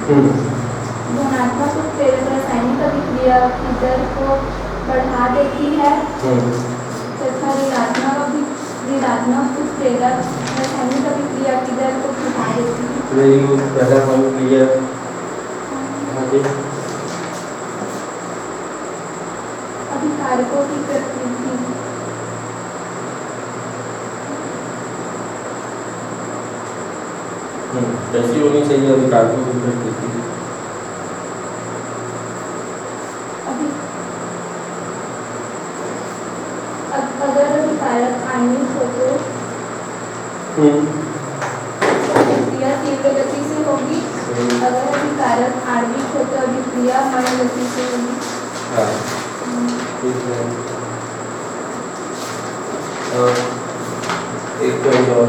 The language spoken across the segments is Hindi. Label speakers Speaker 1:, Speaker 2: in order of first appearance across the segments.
Speaker 1: धनात्मक उत्प्रेरक रासायनिक अभिक्रिया की दर को बढ़ा देती है तथा ऋणात्मक उत्प्रेरक रासायनिक अभिक्रिया की दर को घटा देती है।
Speaker 2: वेरी गुड, पहला पॉइंट क्लियर। आगे
Speaker 1: अभिकारकों की प्रकृति
Speaker 2: कैसी होनी चाहिए अभिकारकों की प्रकृति?
Speaker 1: अगर अभिकारक आणविक हो तो अभिक्रिया तीव्र गति से होगी, अगर अभिकारक आणविक हो तो अभिक्रिया मंद गति से होगी।
Speaker 2: ठीक है, एक पॉइंट और।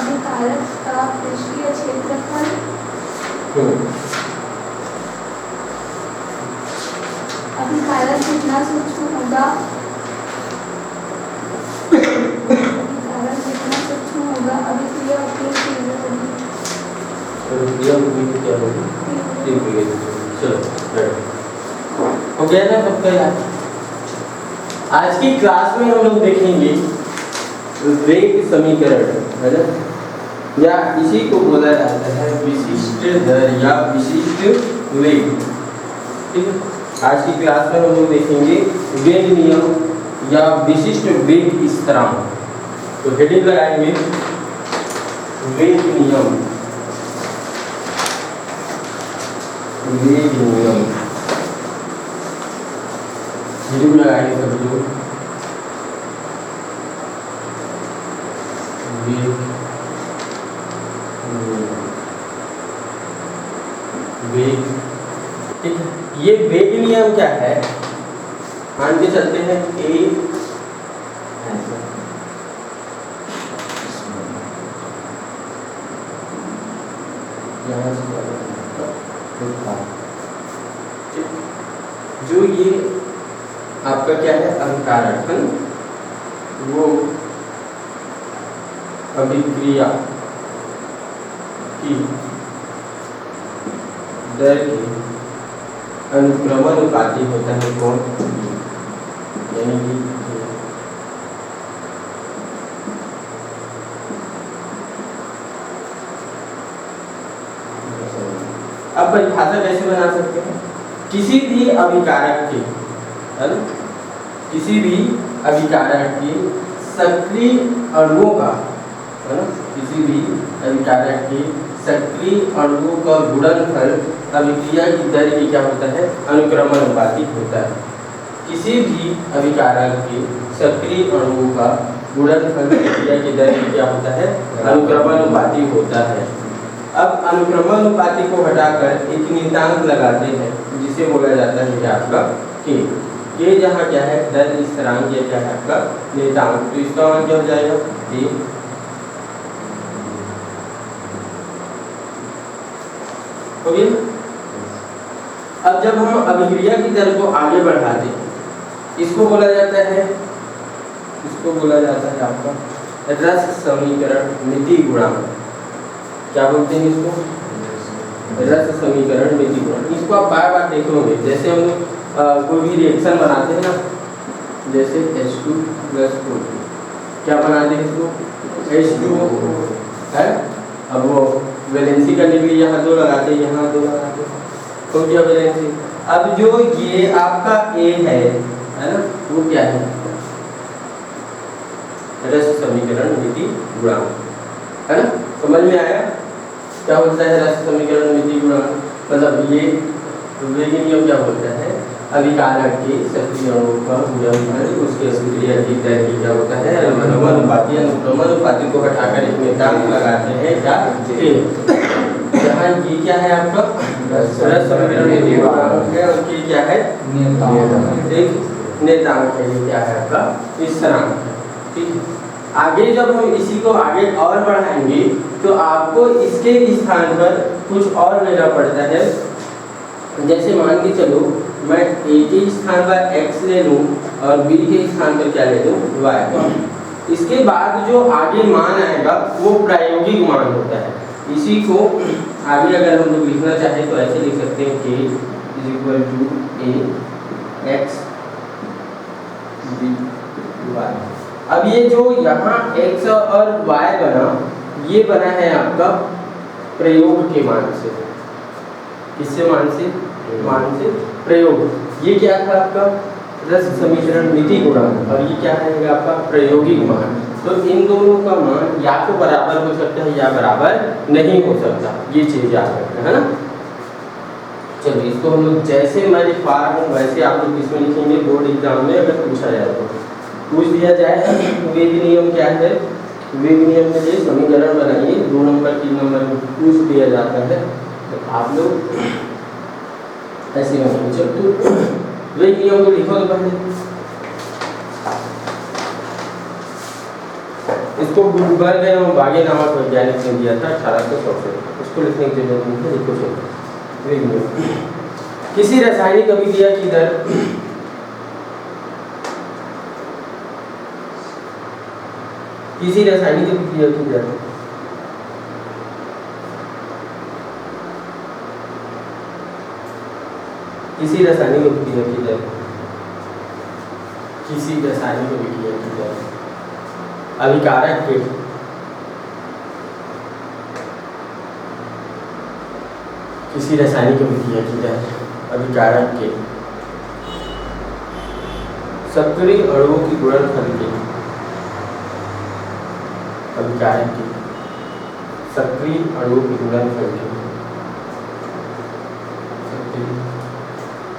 Speaker 1: अभिकारक का पृष्ठीय क्षेत्रफल अभिकारक जितना सूक्ष्म होगा अभिक्रिया उतनी तीव्र होगी।
Speaker 2: अभिक्रिया उतनी क्या होगी? तीव्र होगी। चलो हो गया ना सबका याद? आज की क्लास में हम लोग देखेंगे वेग समीकरण, है ना, या इसी को बोला जाता है विशिष्ट दर या विशिष्ट वेग। ठीक है, आज की क्लास में हम लोग देखेंगे वेग नियम या विशिष्ट वेग स्थिरांक। तो हेडिंग लगाएंगे वेग नियम, वेग नियम हेडिंग लगाएंगे सभी लोग। वेग, ठीक है, ये वेग नियम क्या है? मान के चलते हैं ए जो ये आपका क्या है अभिकारक है, वो अभिक्रिया की दर की अनुक्रमानुपाती होता है कौन? यानी कि अब परिभाषा कैसे बना सकते हैं? किसी भी अभिकारक के, है ना, किसी भी अभिकारक के सक्रिय अणुओं का, है ना, किसी भी अभिकारक के सक्रिय अणुओं का गुणनफल अभिक्रिया की दर की क्या होता है? अनुक्रमानुपाती होता है। किसी भी अभिकारक के सक्रिय अणुओं का गुणनफल अभिक्रिया की दर की क्या होता है? अनुक्रमानुपाती होता है। अब अनुक्रमानुपाती को हटाकर एक नियतांक लगाते हैं जिसे बोला जाता है कि आपका के। के जहाँ क्या है? दर स्थिरांक, ये क्या है आपका नियतांक। तो इसका मान क्या हो जाएगा? ए। हो गया? अब जब हम अभिक्रिया की दर को आगे बढ़ाते हैं, इसको बोला जाता है आपका रस समीकरण मिति गुणांक। क्या बोलते हैं इसको? रस समीकरण मिति गुणांक। इसको आप बार बार देखोगे, जैसे हम लोग कोई भी रिएक्शन बनाते हैं ना, जैसे H2 + O2, क्या बनाते हैं इसको? H2O है। अब वो वैलेंसी करने के लिए यहाँ 2 लगाते हैं, यहाँ 2 लगाते हैं, तो क्या वैलेंसी। अब जो ये आपका A है ना, वो क्या है? रस समीकरण मिति गुणांक, है ना। समझ में आया क्या होता है रस समीकरण मिति गुणांक? मतलब ये वेग नियम क्या होता है? अभिकारक के सक्रिय अणुओं का गुणनफल उसके अभिक्रिया की दर की क्या होता है? अनुक्रमानुपाती। अनुक्रमानुपाती को हटाकर एक नियतांक लगाते हैं क्या? यहाँ ये क्या है आपका? रस समीकरण मिति गुणांक है, और ये क्या है? नियतांक है। ये क्या है आपका? स्थिरांक है। ठीक है, आगे जब हम इसी को आगे और बढ़ाएंगे तो आपको इसके स्थान पर कुछ और लेना पड़ता है। जैसे मान के चलो मैं A के स्थान पर X ले लूँ और B के स्थान पर क्या ले लूँ? Y। इसके बाद जो आगे मान आएगा वो प्रायोगिक मान होता है। इसी को आगे अगर हम लोग लिखना चाहें तो ऐसे लिख सकते हैं k is equal to a x b y। अब ये जो यहाँ x और y बना, ये बना है आपका प्रयोग के मान से। किससे मान से? मान से प्रयोग। ये क्या था आपका? रस समीकरण मिति गुणांक, और ये क्या है आपका प्रायोगिक मान। तो इन दोनों का मान या तो बराबर हो सकता है या बराबर नहीं हो सकता, ये चीज याद रखना है ना। चलिए इसको हम लोग जैसे मैं लिख पा रहा हूँ वैसे आप लोग इसमें लिखेंगे। बोर्ड एग्जाम में अगर पूछा जाए तो पूछ दिया जाए वेग नियम क्या है, वेग नियम के लिए समीकरण बनाइए, 2 नंबर 3 नंबर में पूछ दिया जाता है, तो आप लोग ऐसे बनाइए। चल तो वेग नियम को लिखो तो पहले इसको गुलबर्ग एवं बागे नामक वैज्ञानिक ने दिया था 1800 से। उसको लिखने की जरूरत नहीं है, लिखो चलो वेग नियम। किसी रासायनिक अभिक्रिया की दर किसी रासायनिक अभिक्रिया की दर किसी रासायनिक अभिक्रिया की दर किसी रासायनिक अभिक्रिया की दर अभिकारक के किसी रासायनिक अभिक्रिया की दर अभिकारक के सक्रिय अणुओं की गुणनफल के अभिकारक के सक्रिय अणुओं की गुणनफल के सक्रिय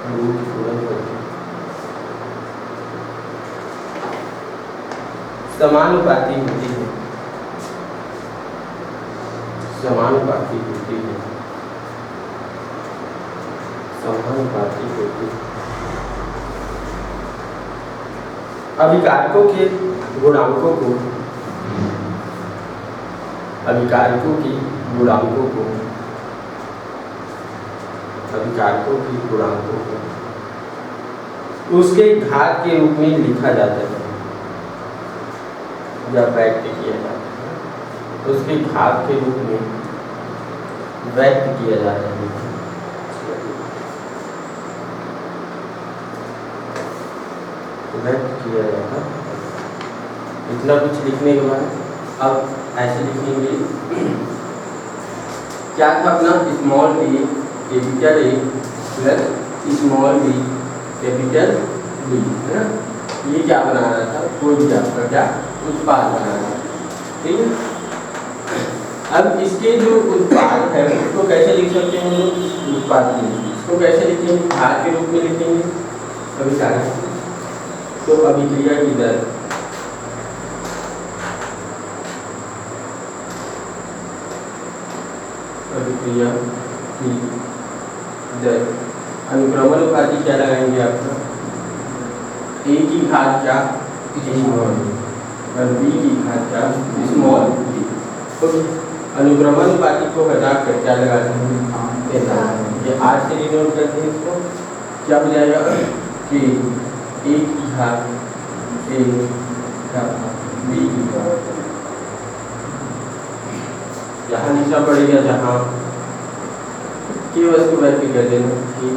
Speaker 2: अणुओं की गुणनफल के समानुपाती होती है, समानुपाती होती है, समानुपाती होती है। अभिकारकों के गुणांकों को अभिकारकों की गुणांकों को अभिकारकों की गुणांकों को उसके घात के रूप में लिखा जाता है या व्यक्त किया जाता है, उसके घात के रूप में व्यक्त किया जाता है। व्यक्त किया जाता है। इतना कुछ लिखने के बाद अब ऐसे लिखेंगे क्या था अपना small a capital A plus small b capital B, है ना। ये क्या बना रहा था? कोई भी आपका क्या उत्पाद बना रहा था, ठीक है। अब इसके जो उत्पाद है उसको कैसे लिख सकते हैं हम लोग? उत्पाद इसको कैसे लिखेंगे? घात के रूप में लिखेंगे अभिकारक। तो अभिक्रिया की दर अभिक्रिया की दर अनुक्रमण उपाधि क्या लगाएंगे आपका? a की घात क्या? स्मॉल, और b की घात क्या? Small b। तो अनुक्रमण उपाधि को हटा कर क्या लगाते हैं? ये r से डिनोट करते हैं। इसको क्या हो जाएगा कि a की घात a b की घात, यहाँ लिखना पड़ेगा जहाँ केवल इसको व्यक्त कर देना कि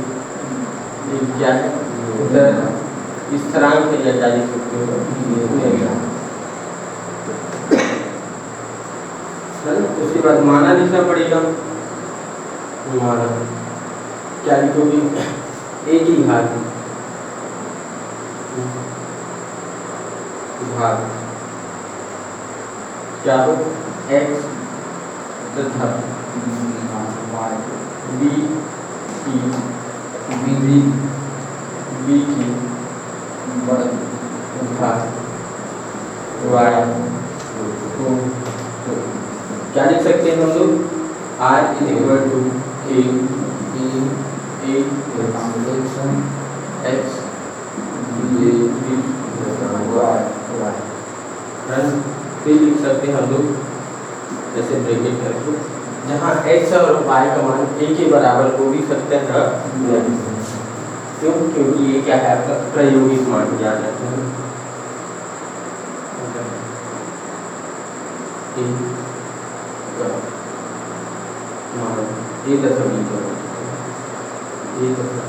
Speaker 2: ये क्या है? उधर स्थिरांक है या क्या लिख सकते हो? उसके बाद माना लिखना पड़ेगा। माना क्या लिखोगे? a की घात क्या हो? x तथा b की घात y को क्या लिख सकते हैं हम लोग? r is equal to a x फिर लिख सकते हैं हम लोग जैसे ब्रैकेट करके, जहाँ x और y का मान a के बराबर हो भी सकता है नहीं। क्यों? क्योंकि ये क्या है आपका प्रायोगिक मान दिया जाता है। के मान ए तथा बी का ए तथा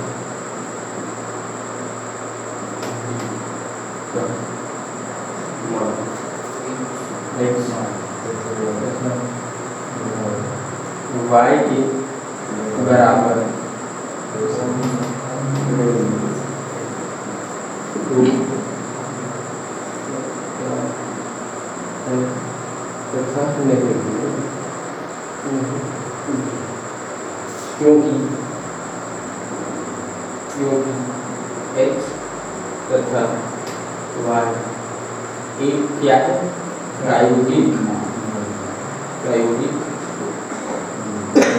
Speaker 2: x y के बराबर क्योंकि x तथा y एक क्या है प्रायोगिक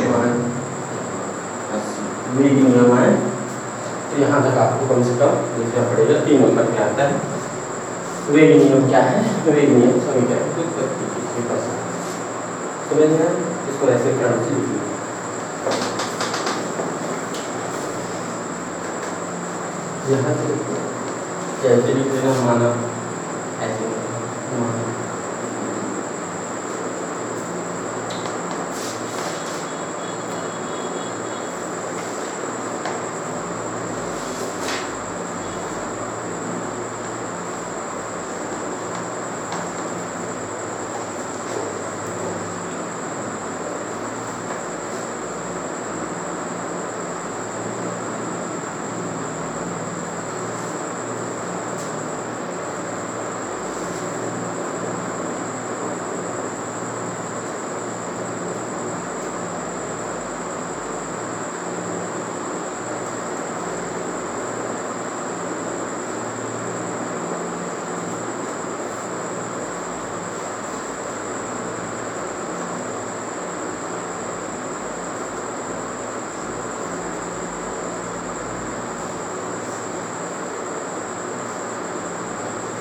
Speaker 2: मान वेग नियम है। तो यहाँ तक आपको कम से कम लिखना पड़ेगा, 3 नंबर में आता है। वेग नियम क्या है? वेग नियम समीकरण की उत्पत्ति किसके पास समझ में आया? इसको ऐसे क्रम से लिखिए। यहाँ से कैसे लिख देना माना ऐसे माना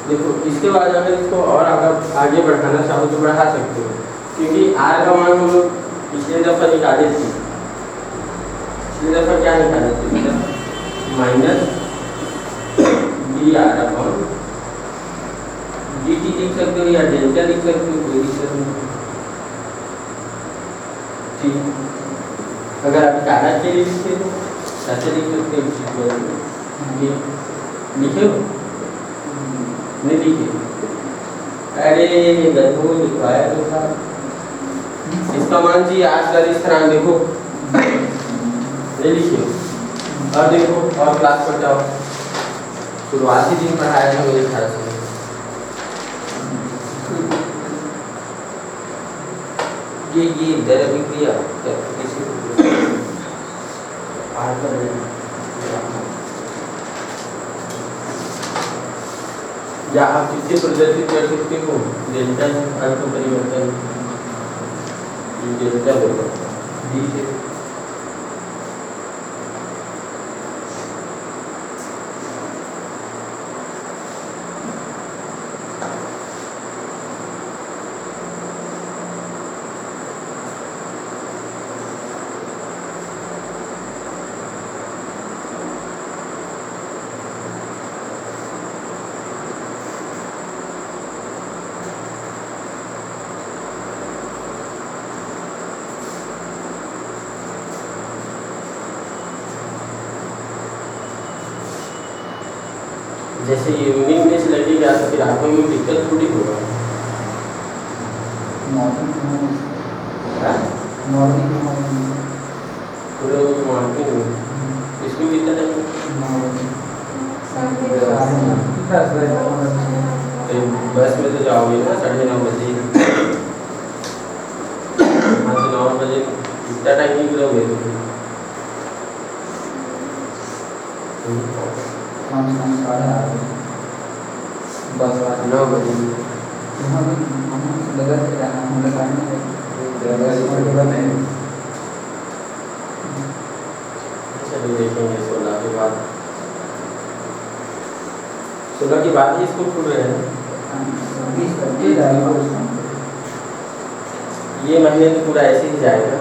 Speaker 2: देखो। इसके बाद अगर इसको और आगे बढ़ाना चाहो तो बढ़ा सकते हो, क्योंकि r का मान हम लोग पिछले दफा निकाले थे। पिछले दफा क्या निकाले थे? Minus D R upon D T लिख सकते हो या डेल्टा लिख सकते हो, कोई दिक्कत नहीं। ठीक, अगर आप कारक के लिए लिखते हो ऐसे लिख सकते हो। लिखे हो नहीं लिखे? अरे गधो लिखवाया तो था। इसका मान जी आज का इस तरह देखो, नहीं लिखे? और देखो और क्लास पर जाओ, शुरुआती दिन पढ़ाया था मेरे ख्याल से। ये दर अभिक्रिया या आप किससे प्रदर्शित कर सकते हो? डेल्टा अंक परिवर्तन डेल्टा होगा डी से। जैसे यूनिक में से लगेगा तो फिर आपको में दिक्कत थोड़ी होगा। इसमें कितना बस में तो जाओगे ना 9:30 बजे, 9 बजे इतना टाइम निकलोगे तो 9 बजे चलो देखेंगे 16 के बाद। 16 के बाद ही स्कूल खुल रहे हैं। ये महीने तो पूरा ऐसे ही जाएगा।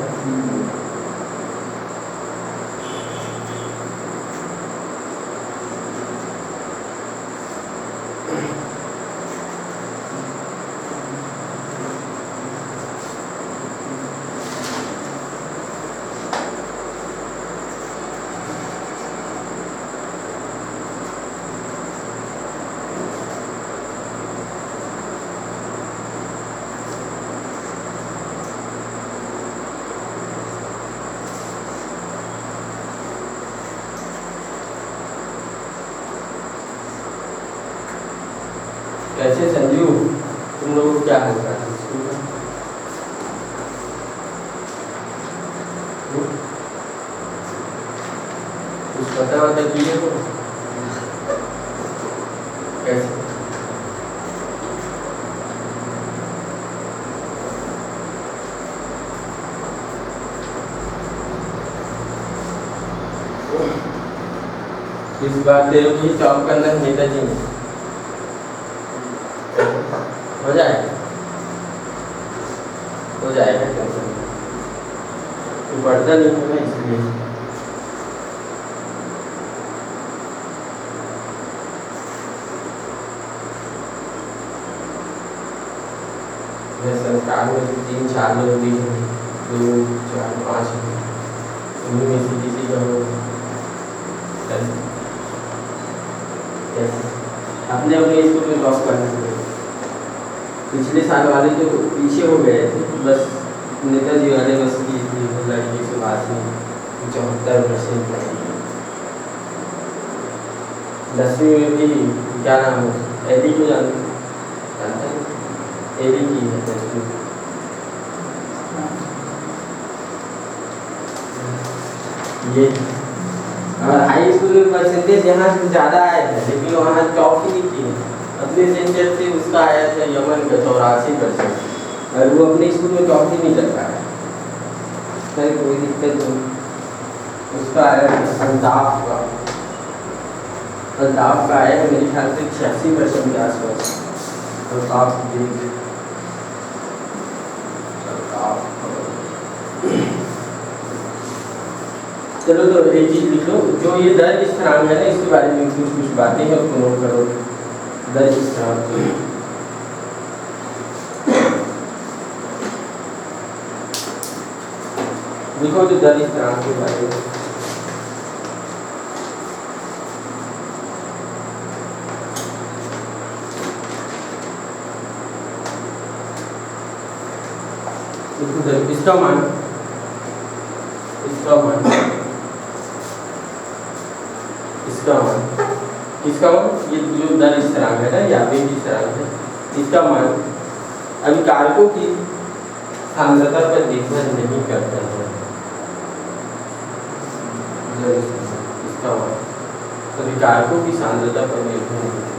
Speaker 2: कैसे संजू, तुम लोग क्या हाल चाल है स्कूल में? कुछ पता किए हो कैसे? इस बार तेरे को ही जॉब करना है नेताजी में, हो जाएगा, हो जाएगा, टेंशन नहीं। तू पढ़ता नहीं है ना इसलिए। संस्कार में 3-4 लोग भी हैं, 2, 4, 5 हैं, उन्हीं में से किसी का हो अपने अपने स्कूल में जॉब करना चाहिए। पिछले साल वाले तो पीछे हो गए थे, बस नेताजी वाले बस की लड़की से बात में 74% आई। 10वीं में भी क्या नाम है, एडी को जानता है, एडी की है 10वीं। ये और हाई स्कूल में परसेंटेज यहाँ से ज़्यादा आया था, लेकिन वहाँ टॉप ही नहीं किए। अपने सेंटर से उसका आया था यमन का 84%, और वो अपने स्कूल में टॉप ही नहीं कर पाया। सर कोई दिक्कत नहीं, उसका आया था अल्ताफ का आया है मेरे ख्याल से 86% के आसपास। चलो तो एक चीज़ लिख लो, जो ये दर स्थिरांक है ना, इसके बारे में कुछ बातें हैं, उसको नोट करो। दर स्थिरांक लिखो, तो दर स्थिरांक के बारे में इसका मान किसका मान, ये जो दर स्थिरांक है ना, या वेग स्थिरांक है, इसका मान अभिकारकों की सांद्रता पर निर्भर नहीं करता है। इसका मान अभिकारकों की सांद्रता पर निर्भर नहीं करता है।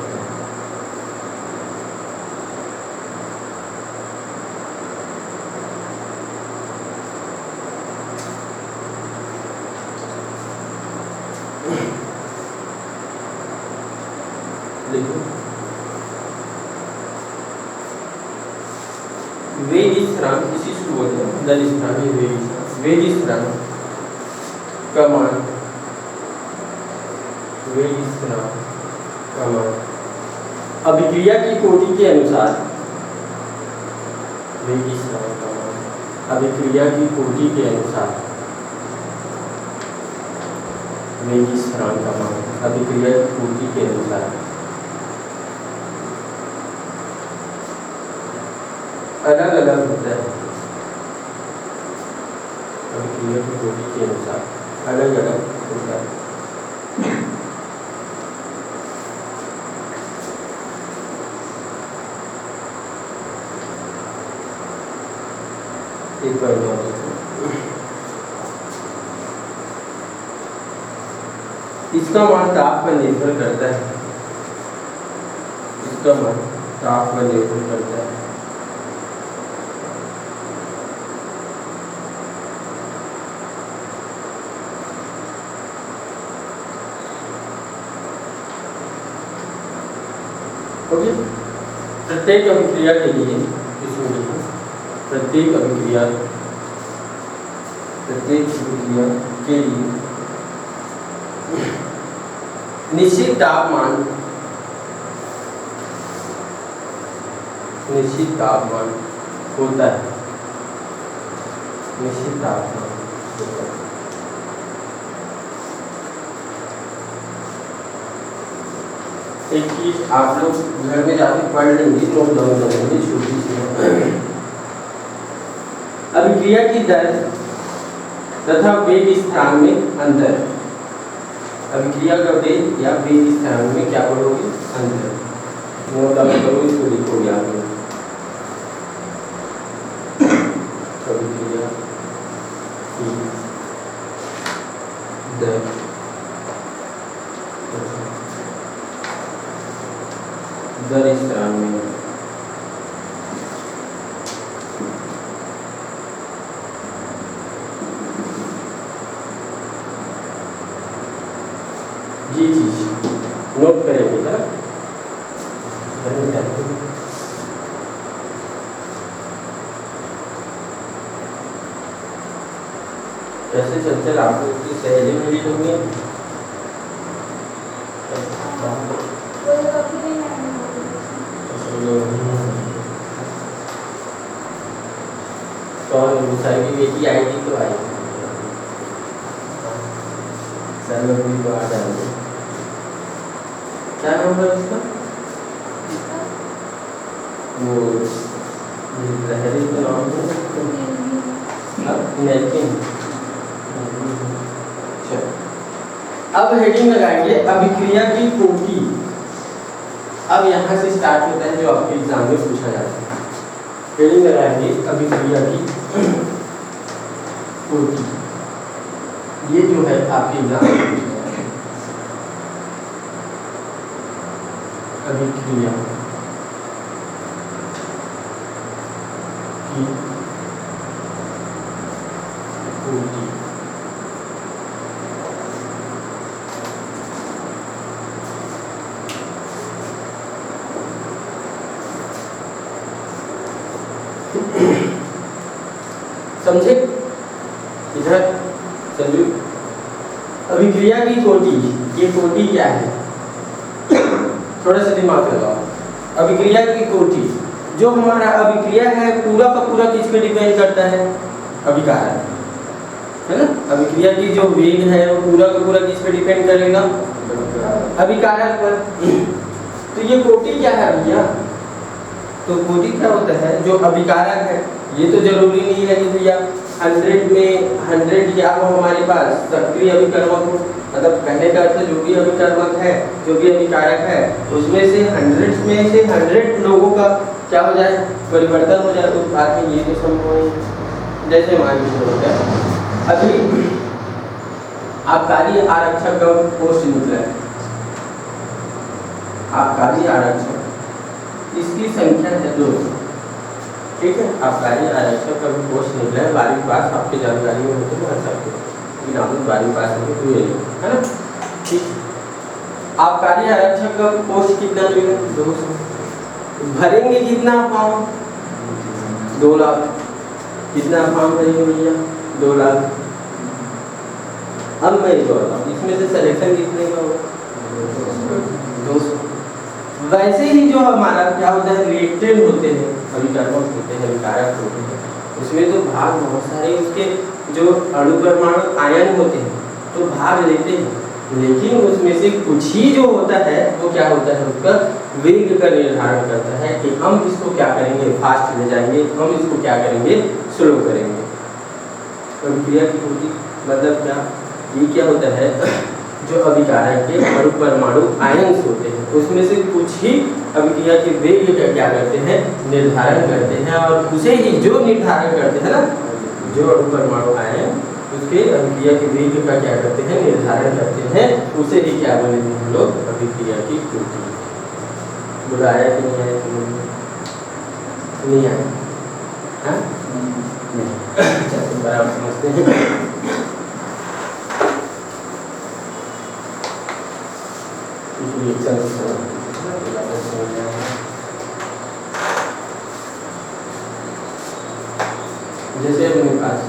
Speaker 2: वेग स्थिरांक इसी से बोलते हैं, दर स्थिरांक वेग स्थिरांक का मान, वेग स्थिरांक का मान अभिक्रिया की कोटि के अनुसार, वेग स्थिरांक का मान अभिक्रिया की कोटि के अनुसार, वेग स्थिरांक का मान अभिक्रिया की कोटि के अनुसार अलग अलग होता है। अभिक्रिया की कोटि के अनुसार अलग अलग होता है। एक बार इसका मान ताप पर निर्भर करता है, इसका मान ताप पर निर्भर करता है। ओके, प्रत्येक अभिक्रिया के लिए इसमें लिखो, प्रत्येक अभिक्रिया के लिए निश्चित तापमान होता है, निश्चित तापमान होता है। एक चीज आप लोग घर में जाके पढ़ लेंगे, नोट डाउन करेंगे छोटी सी। अभिक्रिया की दर तथा वेग स्थिरांक में अंतर, अभिक्रिया का वेग या वेग स्थिरांक में क्या पढ़ोगे, अंतर। नोट डाउन करो, इसको लिखोगे आप लोग। अभिक्रिया की दर इस तरह में ये चीज नोट करेंगे ना। कैसे चलते आपको की सहेली मिली होंगी? कौन मुसाई की बेटी आई थी तो आई सर में तो आ जाएंगे। क्या नाम है उसका? वो लहरी का नाम है नेल्किन। अब हेडिंग लगाएंगे अभिक्रिया की कोटि। अब यहाँ से स्टार्ट होता है जो आपके एग्जाम में पूछा जाता है। हेडिंग लगाएंगे अभिक्रिया की कोटि। ये जो है आपके एग्जाम में पूछा जाता है। अभिक्रिया की कोटि। समझे? इधर संजू, अभिक्रिया की कोटि, ये कोटि क्या है? थोड़ा सा दिमाग लगाओ। अभिक्रिया की कोटि, जो हमारा अभिक्रिया है पूरा का पूरा किस पे डिपेंड करता है? अभिकारक, है ना। अभिक्रिया की जो वेग है वो पूरा का पूरा किस पे डिपेंड करेगा? अभिकारक पर। तो ये कोटि क्या है भैया? तो कोटि क्या होता है? जो अभिकारक है। ये तो जरूरी नहीं है कि भैया 100 में 100 या वो हमारे पास सक्रिय अभिकर्मक हो। मतलब कहने का अर्थ जो भी अभिकर्मक है, जो भी अभिकारक है, उसमें से 100 में से 100 लोगों का क्या हो जाए? परिवर्तन हो जाए उत्पाद में। ये तो संभव है। जैसे मान लीजिए होता है अभी आबकारी आरक्षक का पोस्ट निकला है। आबकारी आरक्षक, इसकी संख्या है 200। ठीक है, आबकारी आरक्षक का भी पोस्ट निकला है। 12वीं पास आपकी जानकारी में होते हैं सबको, नाम 12वीं पास हुए है ना। ठीक, आबकारी आरक्षक का पोस्ट कितना मिलेगा? 200। भरेंगे कितना फॉर्म? 2 लाख। कितना फॉर्म भरेंगे भैया? 2 लाख। अब मैं इसमें से सिलेक्शन कितने का होगा? 200। वैसे ही जो हमारा क्या होता है, रिएक्टेंट होते हैं, अभिकर्मक होते हैं, अभिकारक होते हैं, उसमें तो भाग बहुत सारे उसके जो अणु परमाणु आयन होते हैं तो भाग लेते हैं, लेकिन उसमें से कुछ ही जो होता है वो क्या होता है, उसका वेग का निर्धारण करता है कि हम इसको क्या करेंगे, फास्ट ले जाएंगे, हम इसको क्या करेंगे, स्लो करेंगे। अभिक्रिया की कोटि मतलब क्या? ये क्या होता है, जो अभिकारक के अणु परमाणु आयन्स होते हैं उसमें से कुछ ही अभिक्रिया के वेग का क्या करते हैं, निर्धारण करते हैं, और उसे ही जो निर्धारण करते हैं ना, जो अणु परमाणु आयन उसके अभिक्रिया के वेग का क्या करते हैं, निर्धारण करते हैं, उसे ही क्या बोलते हैं हम लोग, अभिक्रिया की कोटि। बुलाया कि नहीं आया? नहीं आया? हाँ, बराबर समझते हैं। जैसे अपने पास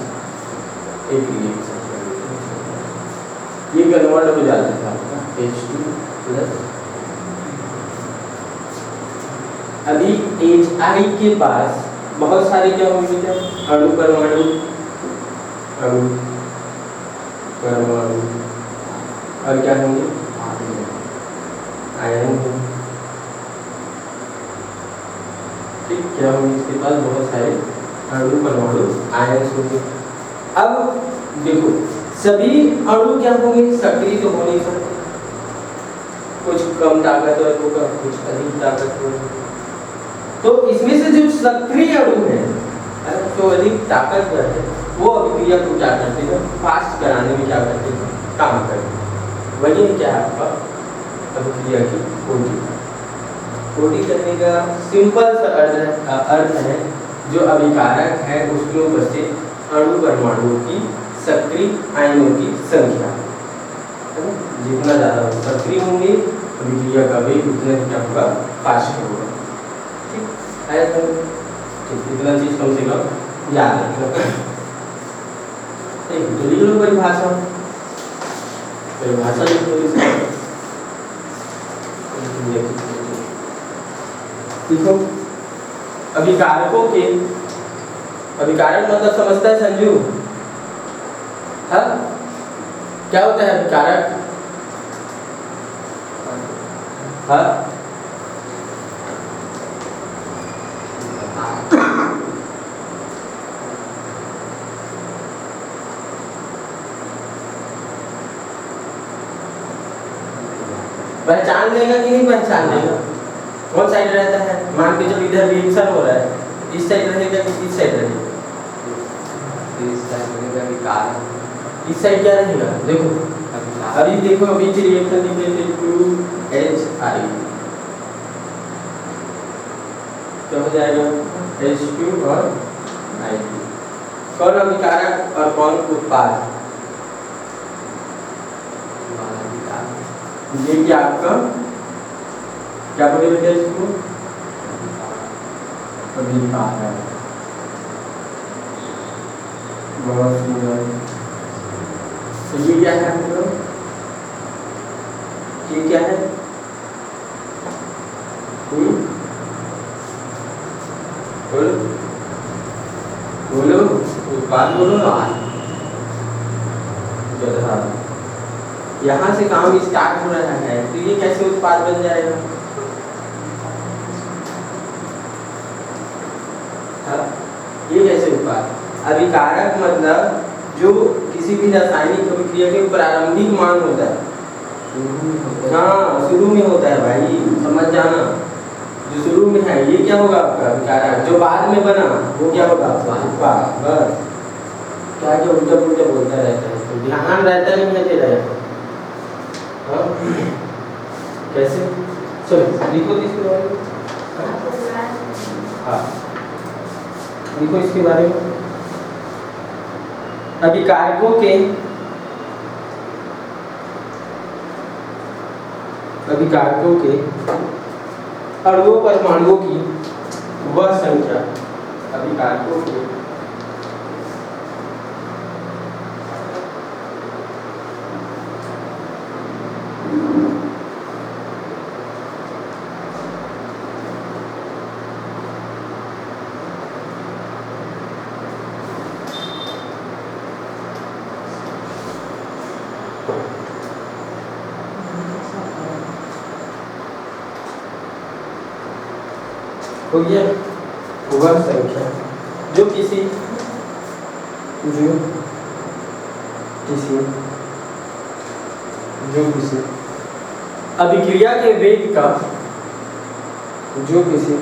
Speaker 2: एक रिएक्शन, ये कन्वर्ट हो जाता था आपका H2+। अभी HI के पास बहुत सारे क्या होंगे, क्या अणु परमाणु, अणु परमाणु और क्या होंगे, आयन। ठीक, क्या होंगे इसके पास बहुत सारे अणु परमाणु आयन होंगे। अब देखो सभी अणु क्या होंगे, सक्रिय तो हो नहीं सकते, कुछ कम ताकतवर होगा, कुछ अधिक ताकतवर। तो इसमें से जो सक्रिय अणु है जो अधिक ताकतवर है, वो अभिक्रिया को क्या करते हैं, फास्ट कराने में क्या करते हैं, काम करते हैं। वही क्या है आपका अभिक्रिया की कोटि। कोटि करने का सिंपल सा अर्थ है जो अभिकारक है उसमें उपस्थित अणु परमाणुओं की सक्रिय आयनों की संख्या, जितना ज़्यादा सक्रिय होंगे अभिक्रिया का वेग उतना ही क्या होगा, फास्ट होगा। ठीक है, तो इतना चीज कम से कम याद रखना। तो लिख लो परिभाषा, परिभाषा लिख लो इसका। देखो अभिकारकों के, अभिकारक मतलब समझता है संजू? हाँ, क्या होता है अभिकारक? हाँ, पहचान लेगा कि नहीं पहचान लेगा? कौन साइड रहता है? मान के जब इधर रिएक्शन हो रहा है, इस साइड रहेगा कि इस साइड रहेगा? इस साइड रहेगा विकार। इस साइड क्या रहेगा? देखो अभी देखो, अभी की रिएक्शन लिखे थे 2HI, क्या हो जाएगा? H2 और I2। कौन अभिकारक और कौन उत्पाद? ये क्या आपका क्या बोले बेटे इसको? अभिकारक। बहुत सुंदर। तो ये क्या है आपका? ये क्या है? बोलो बोलो, उत्पाद बोलो ना। यहाँ से काम स्टार्ट हो रहा है, तो ये कैसे उत्पाद बन जाएगा? ये कैसे उत्पाद? अभिकारक मतलब जो किसी भी रासायनिक अभिक्रिया के प्रारंभिक मान होता है। हाँ, शुरू में होता है भाई, समझ जाना। जो शुरू में है ये क्या होगा आपका अभिकारक, जो बाद में बना वो क्या होगा उत्पाद। बस क्या क्या उल्टा पुल्टा बोलता रहता है, तो ध्यान रहता नहीं है तेरा। कैसे? चलो लिखो इसके बारे में। हाँ लिखो इसके बारे में। अभिकारकों के, अभिकारकों के अणुओं परमाणुओं की वह संख्या, अभिकारकों के तो ये वह संख्या जो किसी अभिक्रिया के वेग का, जो किसी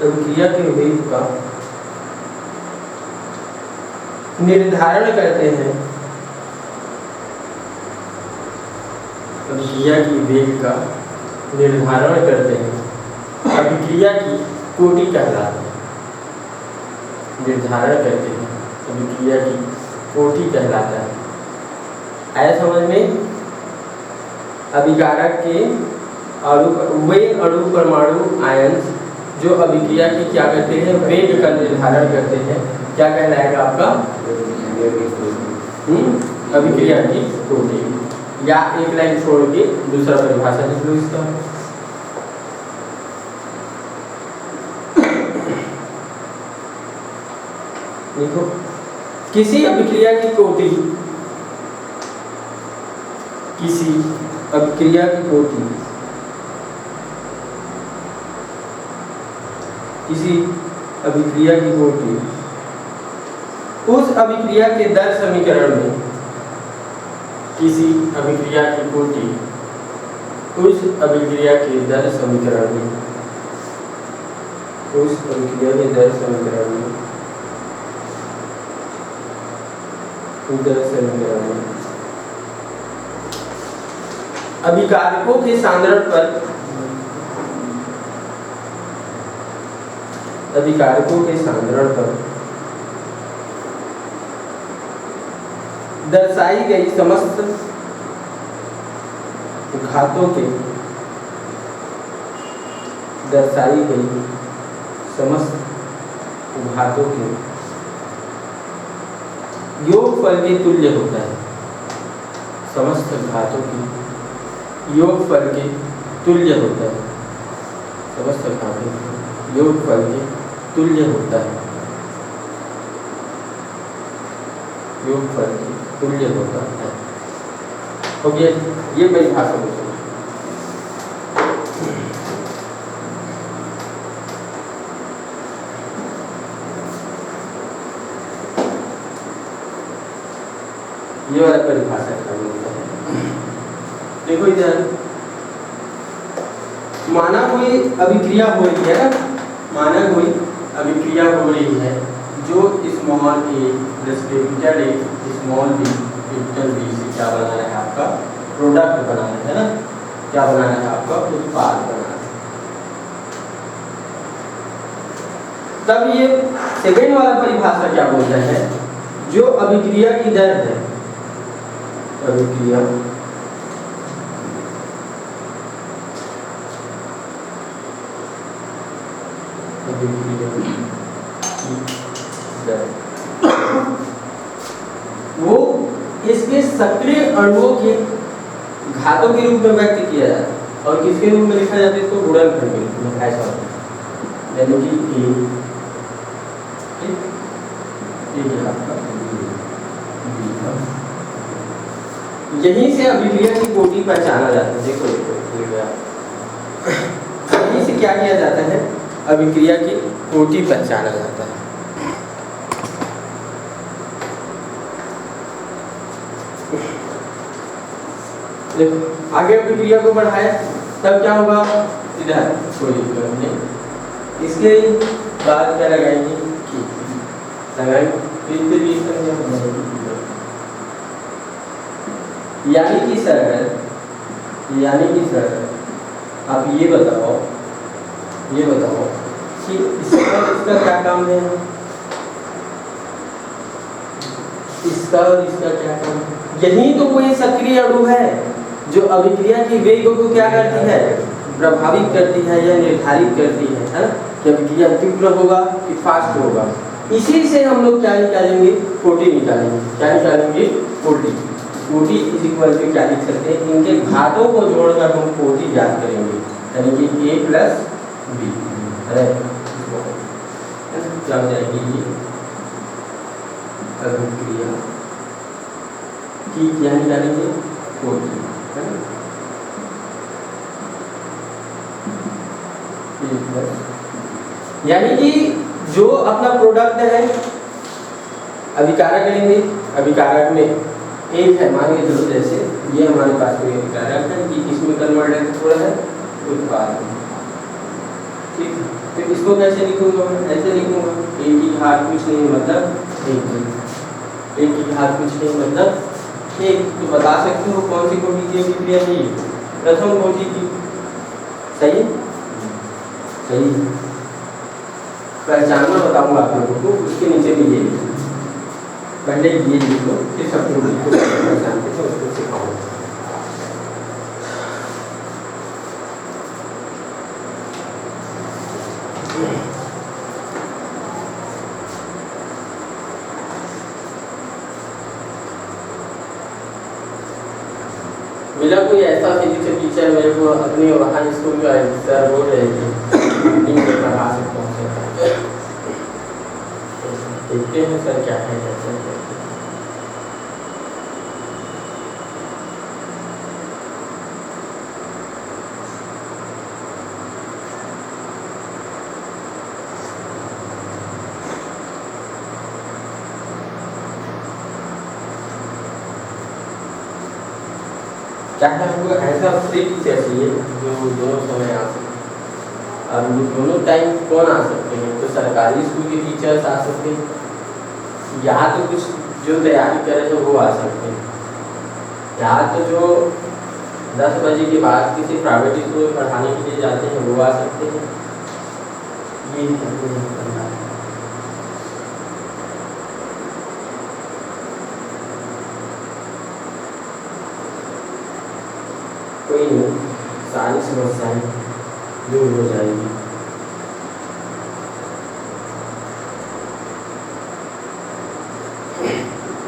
Speaker 2: अभिक्रिया के वेग का निर्धारण करते हैं, अभिक्रिया की वेग का निर्धारण करते हैं, अभिक्रिया की कोटि कहलाती है। निर्धारण करते हैं अभिक्रिया की कोटि कहलाता है। आया समझ में? अभिकारक के वे अणु परमाणु आयन जो अभिक्रिया की क्या करते हैं, वेग का निर्धारण करते हैं, क्या कहलाएगा आपका? अभिक्रिया की कोटि। या एक लाइन छोड़ के दूसरा परिभाषा लिख लो इसका। देखो किसी अभिक्रिया की कोटि, किसी अभिक्रिया की कोटि, किसी अभिक्रिया की कोटि उस अभिक्रिया के दर समीकरण में, किसी अभिक्रिया की कोटि उस अभिक्रिया के दर समीकरण में, उस अभिक्रिया के दर समीकरण में, दर समीकरण में अभिकारकों के सांद्रण पर, अभिकारकों के सांद्रण पर दर्शाई गई समस्त घातों के, दर्शाई गई समस्त घातों के योगफल के तुल्य होता है। समस्त घातों की योगफल के तुल्य होता है। समस्त घातों के योगफल के तुल्य होता है। योगफल के तुल्य होता है। ओके, ये परिभाषा हो सकती ये वाला परिभाषा क्या बोलता है। देखो इधर माना कोई अभिक्रिया हो रही है ना, माना कोई अभिक्रिया हो रही है जो small A plus capital A small B capital B से क्या बना है आपका प्रोडक्ट बनाना है ना, क्या बनाना है आपका उत्पाद बनाना है। तब ये सेकेंड वाला परिभाषा क्या बोलता है, जो अभिक्रिया की दर है, अभिक्रिया वो इसके सक्रिय अणुओं के घातों के रूप में व्यक्त किया जाता है और किसके रूप में लिखा जाता है, इसको गुणनखंड के रूप में ऐसा होता है। यानी कि यहीं से अभिक्रिया की कोटि पहचाना जाता है। देखो यहीं से क्या किया जाता है, अभिक्रिया की कोटि पहचाना जाता है। देखो आगे अभिक्रिया को बढ़ाया तब क्या होगा, इधर कोई दिक्कत नहीं, इसके बाद क्या लगाएंगे कि लगाएंगे यानी कि सर, यानी कि सर आप ये बताओ कि इसका क्या काम है, इसका और इसका क्या काम है। यही तो कोई सक्रिय अणु है जो अभिक्रिया की वेग को क्या करती है, प्रभावित करती है या निर्धारित करती है कि अभिक्रिया तीव्र होगा कि फास्ट होगा। इसी से हम लोग क्या निकालेंगे, कोटि निकालेंगे। क्या निकालेंगे, कोटि। कोटि इज इक्वल टू क्या लिख सकते हैं, इनके घातों को जोड़कर हम कोटि ज्ञात करेंगे, यानी कि a प्लस बी। अरे क्या हो जाएगी, ये अभिक्रिया की क्या निकालेंगे, कोटि, है ना। यानी कि जो अपना प्रोडक्ट है अभिकारक लेंगे, अभिकारक में एक है, मान के चलो जैसे ये हमारे पास कोई अभिकारक है कि इसमें कन्वर्टेड हो रहा है उत्पाद, ठीक है। तो इसको कैसे लिखूंगा मैं, ऐसे लिखूंगा एक की घात कुछ नहीं मतलब एक की घात कुछ नहीं मतलब एक। तो बता सकते हो कौन सी कोटि की अभिक्रिया है, प्रथम कोटि की। सही सही पहचानना बताऊंगा आप लोगों को, उसके नीचे भी ये पहले ये लिखो, फिर सब कोटि को पहचानते हैं उसको सिखाऊंगा। मिला कोई ऐसा फिजिक्स टीचर मेरे को अपने वहाँ स्कूल में सर बोल रहे थे पढ़ा सकता हूँ, देखते हैं सर क्या है कैसे है। क्या है, हमको ऐसा फ्री टीचर चाहिए जो दोनों समय आ सके। अब दोनों टाइम कौन आ सकते हैं? तो सरकारी स्कूल के टीचर्स आ सकते हैं, या तो कुछ जो तैयारी कर रहे हैं वो आ सकते हैं, या तो जो 10 बजे के बाद किसी प्राइवेट स्कूल में पढ़ाने के लिए जाते हैं वो आ सकते हैं। ये करना है। कोई नहीं, सारी समस्याएं दूर हो जाएगी।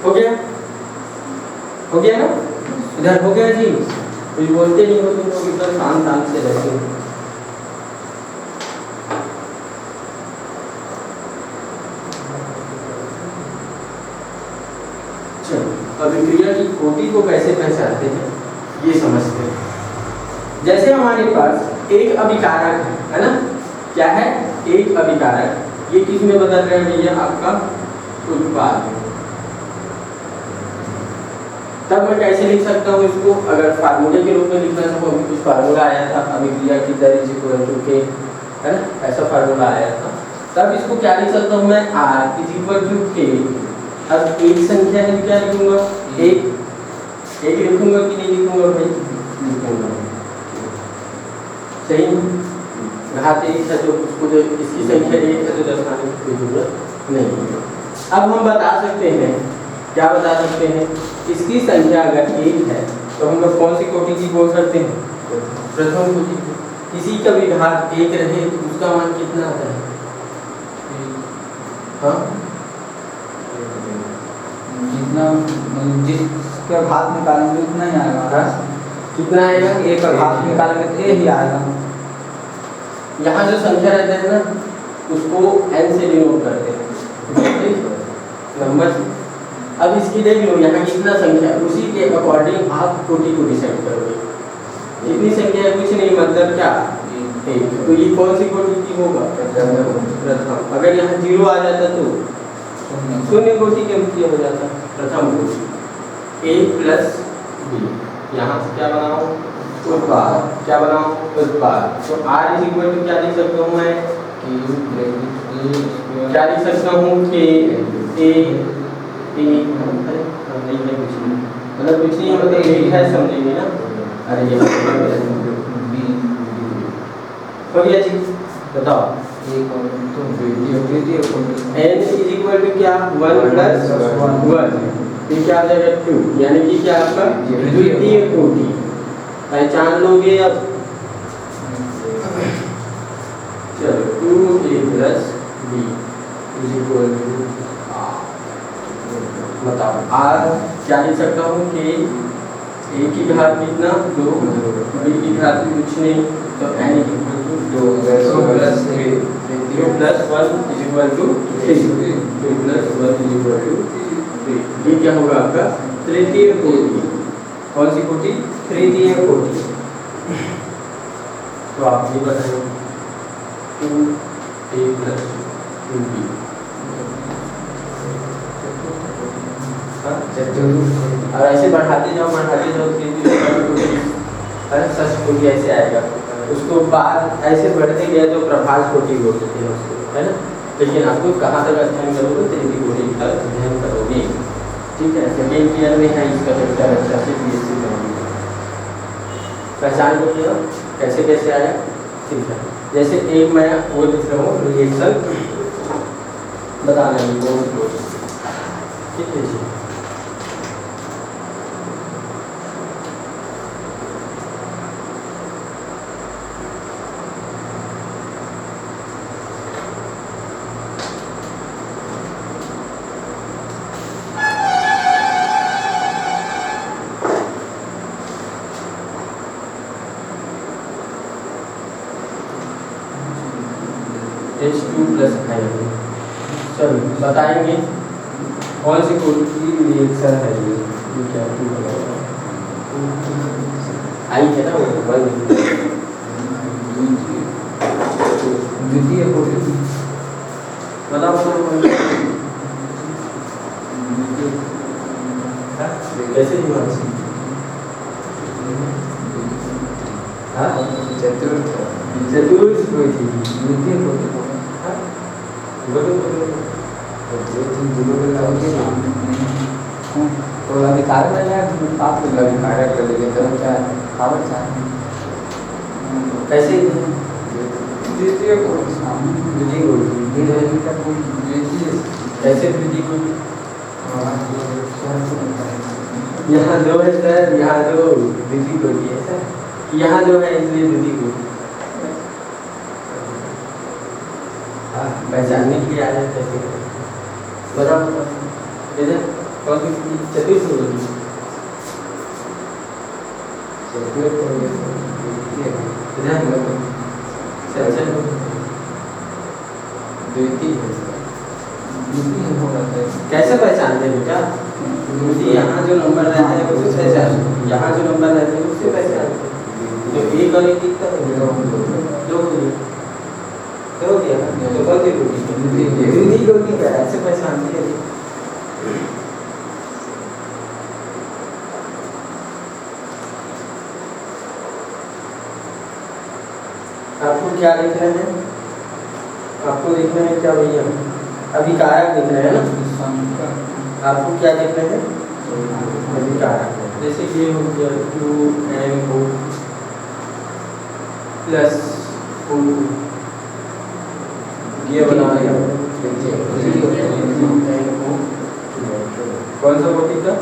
Speaker 2: हो गया? हो गया ना? इधर हो गया जी? कुछ बोलते नहीं हो तुम लोग, एकदम शांत शांत से रहते हो। चलो अभिक्रिया की कोटि को कैसे पहचानते हैं ये समझते हैं। जैसे हमारे पास एक अभिकारक है ना, क्या है? एक अभिकारक। ये किस में बदल रहे हैं भैया? आपका उत्पाद। तब मैं कैसे लिख सकता हूँ इसको? अगर फार्मूले के रूप में लिखना चाहूँ, अभी कुछ फार्मूला आया था, अभिक्रिया की दर इज इक्वल टू के, है ना, ऐसा फार्मूला आया था। तब इसको क्या लिख सकता हूँ मैं? आर इज इक्वल टू के। अब एक संख्या है, क्या लिखूंगा? एक लिखूंगा कि नहीं लिखूंगा भाई? लिखूंगा। सही, घात एक है तो उसको जो इसकी संख्या एक है तो दर्शाने की कोई जरूरत नहीं। अब हम बता सकते हैं, क्या बता सकते हैं? इसकी संख्या अगर एक है तो हम लोग कौन सी कोटि की बोल सकते हैं? प्रथम कोटि। किसी का भी घात एक रहे तो उसका मान कितना आता है? हाँ,
Speaker 3: जितना जिसका घात निकालेंगे उतना ही आएगा।
Speaker 2: हाँ? कितना आएगा?
Speaker 3: एक का घात निकालेंगे तो ए ही आएगा।
Speaker 2: यहाँ जो संख्या रहता है ना उसको n से डिनोट करते हैं, नंबर। अब इसकी देख लो, यहाँ कितना संख्या है, उसी के अकॉर्डिंग आप कोटि को डिसाइड करोगे। इतनी संख्या है, कुछ नहीं, मतलब क्या? एक। तो ये कौन सी कोटि की होगा? प्रथम। अगर यहाँ 0 आ जाता तो शून्य कोटि के रूप में हो जाता, प्रथम कोटि। ए प्लस बी, यहाँ से क्या बनाओ? उत्पाद। क्या बनाओ? उत्पाद। तो R इज इक्वल टू क्या लिख सकता हूँ मैं? क्या लिख सकता हूँ कि ए नहीं है कुछ नहीं, मतलब कुछ नहीं, मतलब एक है, समझेंगे ना? अरे ये हो गया जी, बताओ। n इज इक्वल टू क्या? 1 प्लस 1, फिर क्या आ जाएगा? 2, यानी कि क्या आपका द्वितीय कोटि। पहचान लोगे अब? चलो 2a plus b is equal to r। बताओ r क्या लिख सकता हूँ कि a की घात कितना? 2, b की घात कुछ नहीं, तो n is equal to 2 plus 3, 2 plus 1 is equal to 3, 2 plus 1 is equal to 3। ये क्या होगा आपका? तृतीय कोटि। कौन सी कोटि? तृतीय कोटि। तो आप ये बताएं, 2a प्लस 2b। और ऐसे बढ़ाते जाओ 3 सच कोटि ऐसे आएगा। उसको बाद ऐसे बढ़ते गए तो प्रभास कोटि बोलते हैं उसको, है ना? लेकिन आपको कहाँ तक अध्ययन करोगे? तृतीय कोटि तक अध्ययन करोगे। ठीक है, सेकेंड ईयर में है इसका चैप्टर, अच्छा से BSc करेंगे। पहचान लीजिए कैसे कैसे आया। ठीक है, जैसे एक मैं वो लिख रहा हूँ, रिएक्शन बताना है वो। ठीक है जी, H2 प्लस आएगी। चलो बताएंगे कौन सी कोटि की रिएक्शन है ये? क्या आई है ना वो 1
Speaker 3: द्वितीय कोटि।
Speaker 2: बताओ कैसे दिमाग से?
Speaker 3: तो अधिकार में या आप
Speaker 2: अभिकारक कर लेंगे तो
Speaker 3: क्या पावर चाहिए
Speaker 2: कैसे
Speaker 3: द्वितीय को सामने
Speaker 2: द्वितीय कोटि
Speaker 3: द्वितीय का कोई द्वितीय
Speaker 2: कैसे द्वितीय कोटि? यहाँ दो है सर, यहाँ दो द्वितीय कोटि है सर, यहाँ दो है इसलिए द्वितीय कोटि। पहचानने के लिए आ जाए कैसे बताओ इधर कौन सी चतुर्थ कोटि? कैसे पहचानते हैं बेटा? यहाँ जो नंबर रहता है उससे पहचान, यहाँ जो नंबर रहता है उससे पहचान। तो एक और एक कितना हो गया? दो हो गया। तो कौन सी कोटि? द्वितीय कोटि का ऐसे पहचानते हैं। आपको क्या देखना है? आपको देखना है क्या भैया? अभिकारक देखना है ना? आपको क्या देखना है? अभिकारक। जैसे ये हो गया 2NO प्लस O2, ये बना लिया कौन सा कोटि का?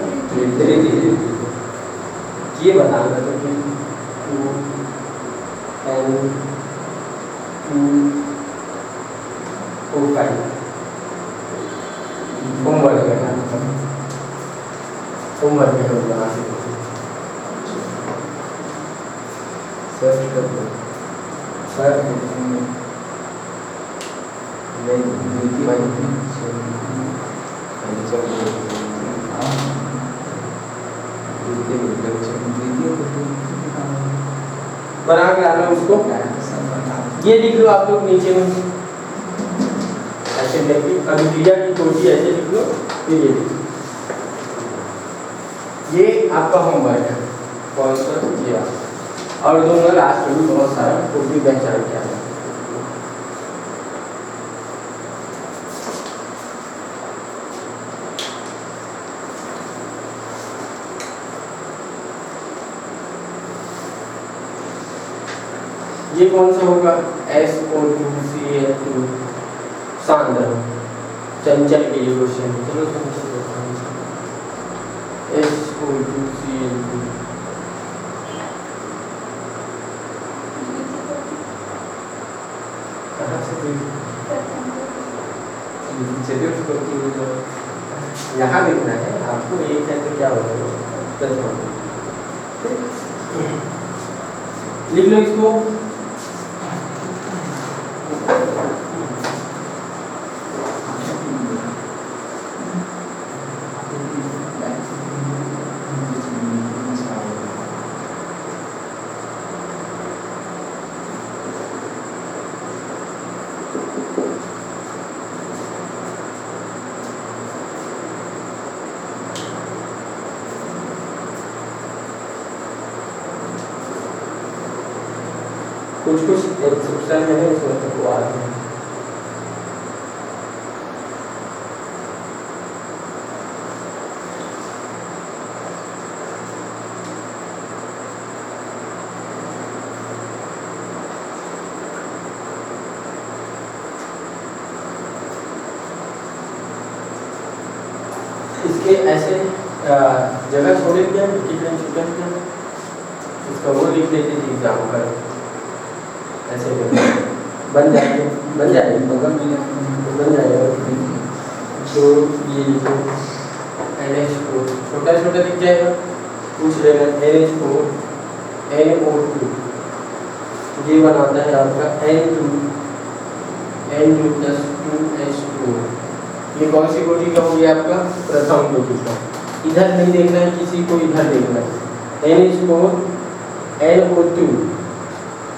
Speaker 2: ये बताना तो 2N2O5 होमवर्क है, होमवर्क है बना सकते सर्च कर दो सर। बना के आना उसको, ये लिख लो आप लोग नीचे में ऐसे देखिए, अभिक्रिया की कोटि ऐसे लिख लो, फिर ये लिख लो। ये आपका होमवर्क है। कौन सा? ये और दूंगा लास्ट में भी बहुत सारा कोटि पहचान क्या है। ये कौन सा होगा? SO2Cl2 सांद्र चंचल के लिए क्वेश्चन। चलो SO2Cl2 कहाँ से यहाँ लिखना है आपको। एक है तो क्या होगा? लिख लो इसको। कुछ एक्सेप्शन है इसमें तो आ रहे हैं। इसके ऐसे जगह छोड़े क्या इसका वो लिख देते थे एग्जाम पर, ऐसे बन जाएंगे बगल में बन जाएगा। तो ये लिखो NH4 छोटा छोटा दिख जाएगा, पूछ लेगा NH4 NO2, ये बनाता है आपका N2 + 2H2। ये कौन सी कोटि का हो गया आपका? प्रथम कोटि का। इधर नहीं देखना है किसी को, इधर देखना है NH4 NO2,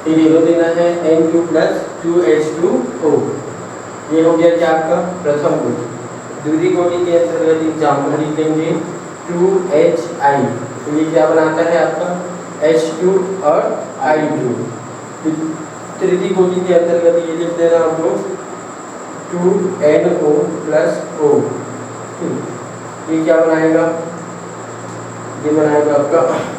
Speaker 2: फिर ये देना है N2 + 2H2O। ये हो गया क्या आपका? प्रथम कोटि। द्वितीय कोटि के अंतर्गत एग्जाम्पल लिख लेंगे 2HI, तो ये क्या बनाता है आपका? H2 और I2। तृतीय कोटि के अंतर्गत ये लिख देना आप लोग 2NO + O, ये क्या बनाएगा, ये बनाएगा आपका